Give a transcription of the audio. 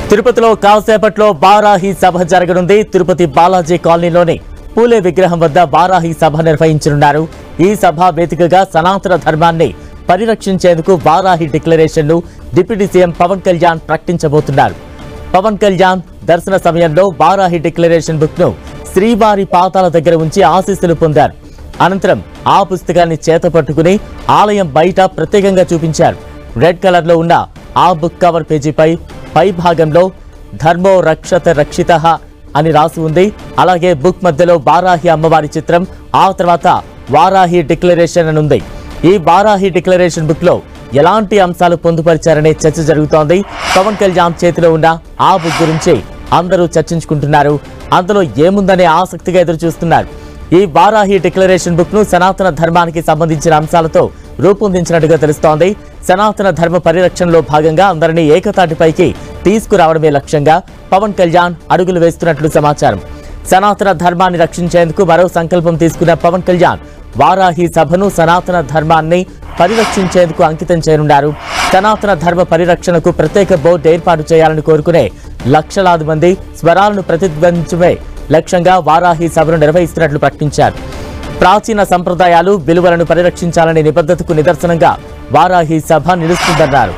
తిరుపతిలో కాసేపట్లో వారాహి సభ జరగనుంది. తిరుపతి బాలాజీ కాలనీలోని పూలే విగ్రహం వద్ద వారాహి సభ నిర్వహించనున్నారు. ఈ సభ వేదికగా సనాతన ధర్మాన్ని పరిరక్షించేందుకు వారాహి డిక్లరేషన్ ను డిప్యూటీ సీఎం పవన్ కళ్యాణ్ ప్రకటించబోతున్నారు. పవన్ కళ్యాణ్ దర్శన సమయంలో వారాహి డిక్లరేషన్ బుక్ ను శ్రీవారి పాదాల దగ్గర ఉంచి ఆశీస్సులు పొందారు. అనంతరం ఆ పుస్తకాన్ని చేతపట్టుకుని ఆలయం బయట ప్రత్యేకంగా చూపించారు. రెడ్ కలర్ లో ఉన్న ఆ బుక్ కవర్ పేజీపై పై భాగంలో ధర్మో రక్షత రక్షితః అని రాసి ఉంది. అలాగే బుక్ మధ్యలో వారాహి అమ్మవారి చిత్రం, ఆ తర్వాత వారాహి డిక్లరేషన్ అని ఉంది. ఈ వారాహి డిక్లరేషన్ బుక్ లో ఎలాంటి అంశాలు పొందుపరిచారనే చర్చ జరుగుతోంది. పవన్ కళ్యాణ్ చేతిలో ఉన్న ఆ బుక్ గురించి అందరూ చర్చించుకుంటున్నారు. అందులో ఏముందనే ఆసక్తిగా ఎదురు చూస్తున్నారు. ఈ వారాహి డిక్లరేషన్ బుక్ ను సనాతన ధర్మానికి సంబంధించిన అంశాలతో రూపొందించినట్టుగా తెలుస్తోంది. సనాతన ధర్మ పరిరక్షణలో భాగంగా అందరినీ ఏకతాటిపైకి తీసుకురావడమే లక్ష్యంగా పవన్ కళ్యాణ్ అడుగులు వేస్తున్నట్లు సమాచారం. సనాతన ధర్మాన్ని రక్షించేందుకు మరో సంకల్పం తీసుకున్న పవన్ కళ్యాణ్ వారాహి సభను సనాతన ధర్మాన్ని పరిరక్షించేందుకు అంకితం చేయనున్నారు. సనాతన ధర్మ పరిరక్షణకు ప్రత్యేక బోర్డు ఏర్పాటు చేయాలని కోరుకునే లక్షలాది మంది స్వరాలను ప్రతిధ్వనించడమే లక్ష్యంగా వారాహి సభను నిర్వహిస్తున్నట్లు ప్రకటించారు. ప్రాచీన సంప్రదాయాలు, విలువలను పరిరక్షించాలనే నిబద్ధతకు నిదర్శనంగా వారాహి సభ నిలుస్తుందన్నారు.